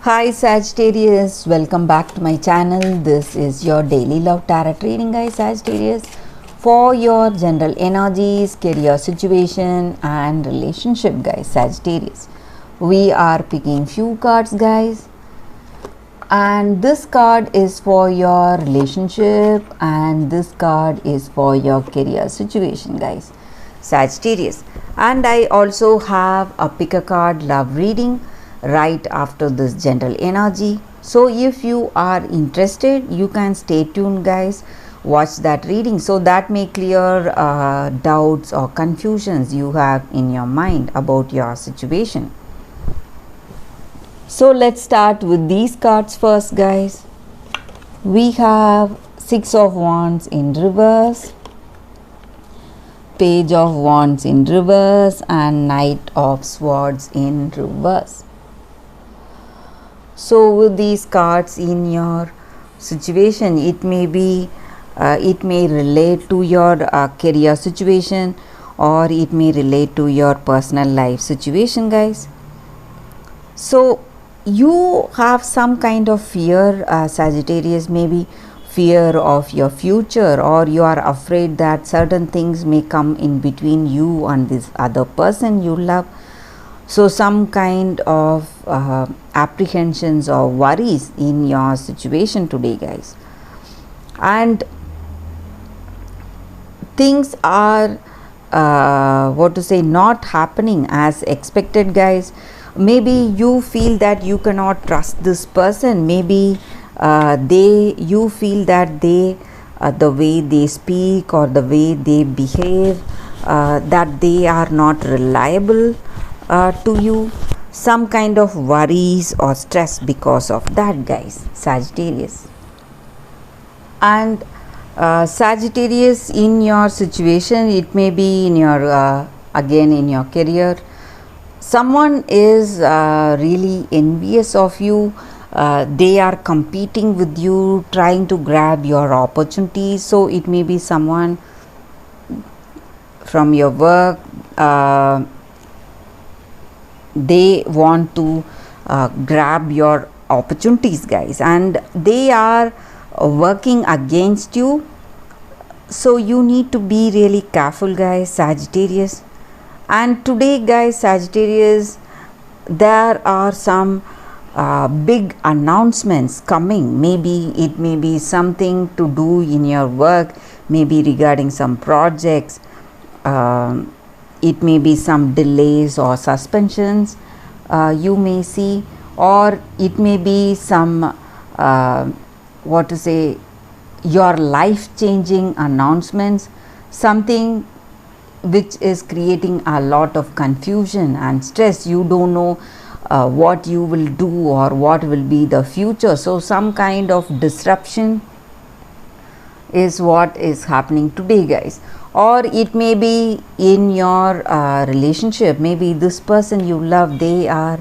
Hi Sagittarius, welcome back to my channel. This is your daily love tarot reading, guys. Sagittarius, for your general energies, career situation and relationship, guys. Sagittarius, we are picking few cards, guys, and this card is for your relationship and this card is for your career situation, guys. Sagittarius, and I also have a pick a card love reading right after this general energy. So if you are interested, you can stay tuned, guys. Watch that reading so that may clear doubts or confusions you have in your mind about your situation. So let's start with these cards first, guys. We have Six of Wands in reverse, Page of Wands in reverse, and Knight of Swords in reverse. So with these cards in your situation, it may relate to your career situation, or it may relate to your personal life situation, guys. So you have some kind of fear, Sagittarius, maybe fear of your future, or you are afraid that certain things may come in between you and this other person you love. So some kind of apprehensions or worries in your situation today, guys, and things are not happening as expected, guys. Maybe you feel that you cannot trust this person. Maybe you feel that the way they speak or the way they behave, that they are not reliable to you. Some kind of worries or stress because of that, guys, Sagittarius. And Sagittarius, in your situation, it may be in your again in your career, someone is really envious of you. They are competing with you, trying to grab your opportunities. So it may be someone from your work. They want to grab your opportunities, guys, and they are working against you. So you need to be really careful, guys, Sagittarius. And today, guys, Sagittarius, there are some big announcements coming. Maybe it may be something to do in your work, maybe regarding some projects. It may be some delays or suspensions you may see, or it may be some your life changing announcements, something which is creating a lot of confusion and stress. You don't know what you will do or what will be the future. So some kind of disruption is what is happening today, guys. Or it may be in your relationship. Maybe this person you love, they are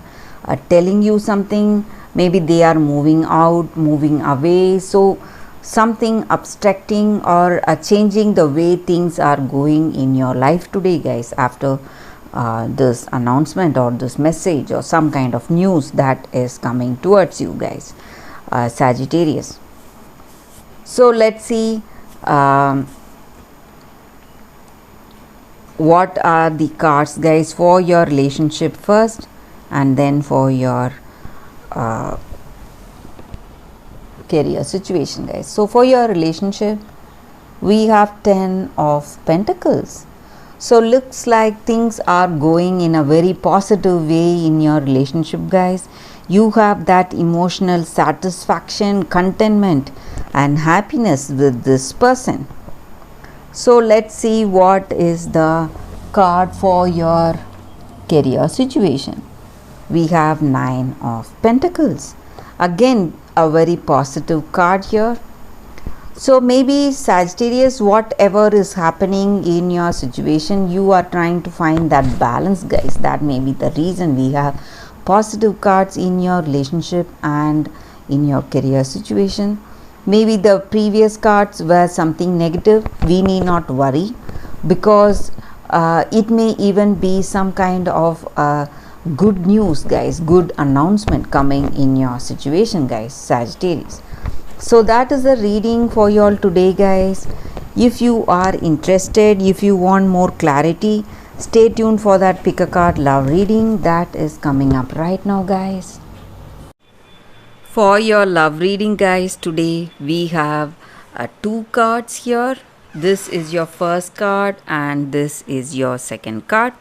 telling you something. Maybe they are moving out, moving away. So something obstructing or changing the way things are going in your life today, guys, after this announcement or this message or some kind of news that is coming towards you, guys, Sagittarius. So let's see what are the cards, guys, for your relationship first, and then for your career situation, guys. So for your relationship, we have 10 of Pentacles. So looks like things are going in a very positive way in your relationship, guys. You have that emotional satisfaction, contentment and happiness with this person. So let's see what is the card for your career situation. We have 9 of Pentacles. Again, a very positive card here. So maybe Sagittarius, whatever is happening in your situation, you are trying to find that balance, guys. That may be the reason we have positive cards in your relationship and in your career situation. Maybe the previous cards were something negative. We need not worry, because it may even be some kind of good news, guys, good announcement coming in your situation, guys, Sagittarius. So that is the reading for you all today, guys. If you are interested, if you want more clarity, stay tuned for that pick a card love reading that is coming up right now, guys. For your love reading, guys, today we have two cards here. This is your first card and this is your second card.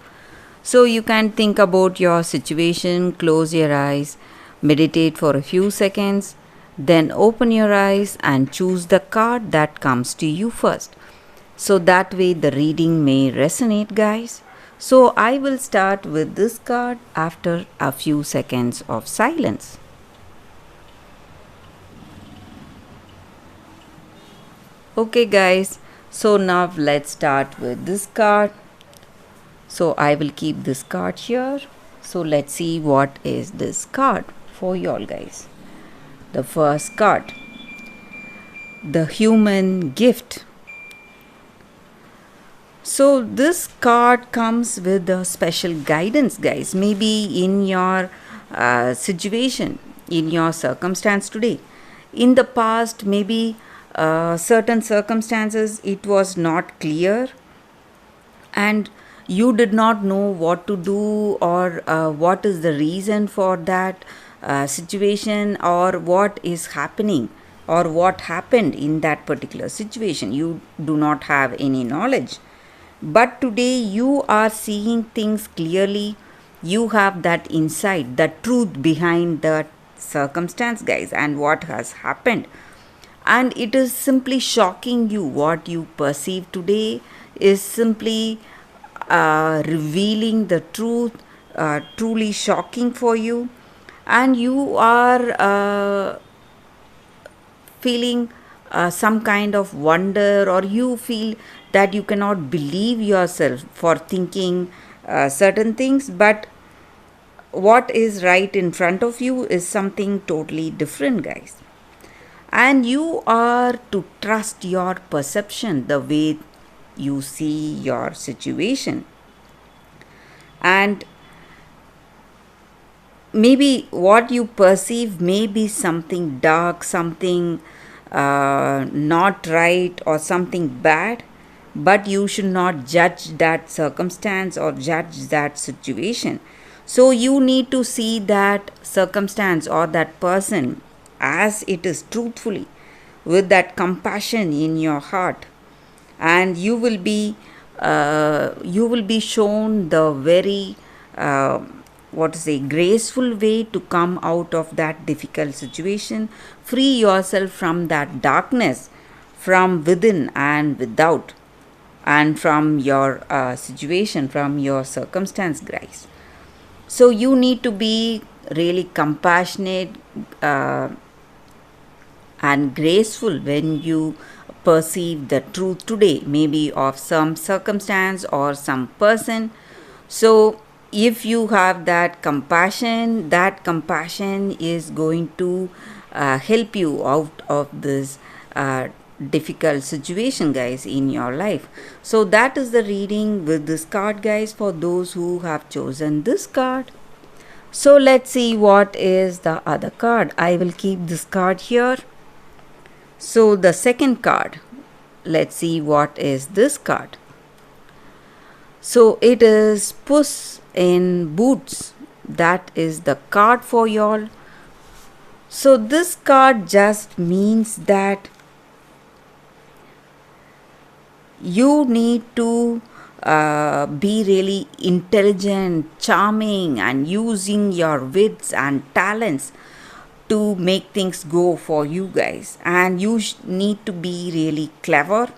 So you can think about your situation, close your eyes, meditate for a few seconds, then open your eyes and choose the card that comes to you first. So that way the reading may resonate, guys. So I will start with this card after a few seconds of silence. Okay, guys, so now let's start with this card. So I will keep this card here. So let's see what is this card for y'all, guys. The first card, the human gift. So this card comes with a special guidance, guys. Maybe in your situation, in your circumstance today. In the past, maybe certain circumstances, it was not clear and you did not know what to do or what is the reason for that situation or what is happening or what happened in that particular situation. You do not have any knowledge. But today you are seeing things clearly. You have that insight, the truth behind that circumstance, guys, and what has happened. And it is simply shocking you. What you perceive today is simply revealing the truth, truly shocking for you. And you are feeling some kind of wonder, or you feel that you cannot believe yourself for thinking certain things, but what is right in front of you is something totally different, guys. And you are to trust your perception, the way you see your situation. And maybe what you perceive may be something dark, something not right, or something bad, but you should not judge that circumstance or judge that situation. So you need to see that circumstance or that person as it is, truthfully, with that compassion in your heart, and you will be shown the very graceful way to come out of that difficult situation. Free yourself from that darkness from within and without, and from your situation, from your circumstance, guys. So you need to be really compassionate and graceful when you perceive the truth today, maybe of some circumstance or some person. So if you have that compassion is going to help you out of this difficult situation, guys, in your life. So that is the reading with this card, guys, for those who have chosen this card. So let's see what is the other card. I will keep this card here. So the second card, let's see what is this card. So it is Puss in Boots. That is the card for y'all. So this card just means that you need to be really intelligent, charming, and using your wits and talents to make things go for you, guys. And you need to be really clever,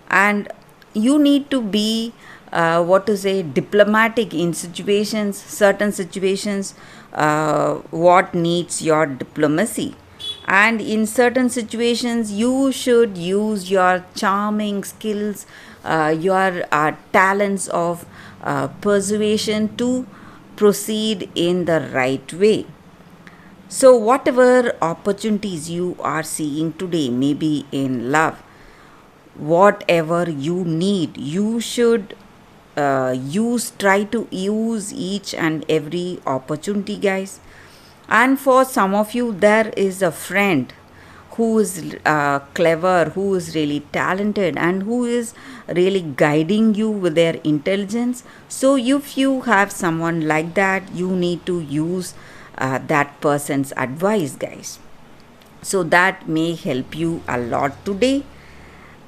and you need to be diplomatic in situations, certain situations, what needs your diplomacy. And in certain situations you should use your charming skills, your talents of persuasion to proceed in the right way. So whatever opportunities you are seeing today, maybe in love, whatever you need, you should try to use each and every opportunity, guys. And for some of you, there is a friend who is clever, who is really talented, and who is really guiding you with their intelligence. So if you have someone like that, you need to use that person's advice, guys. So that may help you a lot today.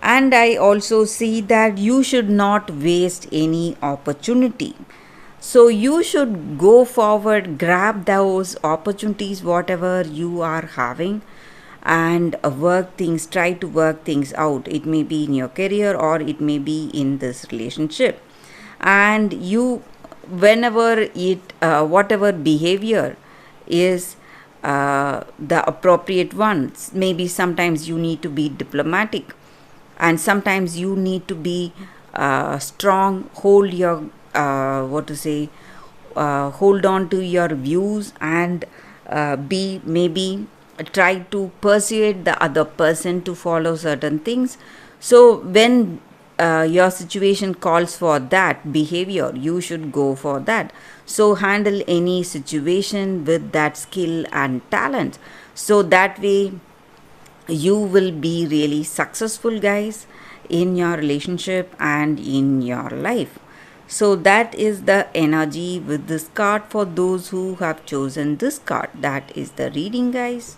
And I also see that you should not waste any opportunity. So you should go forward, grab those opportunities, whatever you are having, and try to work things out. It may be in your career or it may be in this relationship. And you, whenever whatever behavior is the appropriate ones, maybe sometimes you need to be diplomatic, and sometimes you need to be strong, hold your hold on to your views, and be maybe try to persuade the other person to follow certain things. So when your situation calls for that behavior, you should go for that. So handle any situation with that skill and talent, so that way you will be really successful, guys, in your relationship and in your life. So that is the energy with this card for those who have chosen this card. That is the reading, guys.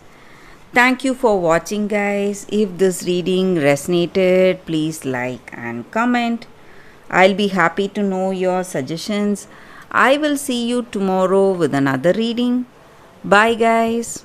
Thank you for watching, guys. If this reading resonated, please like and comment. I'll be happy to know your suggestions. I will see you tomorrow with another reading. Bye, guys.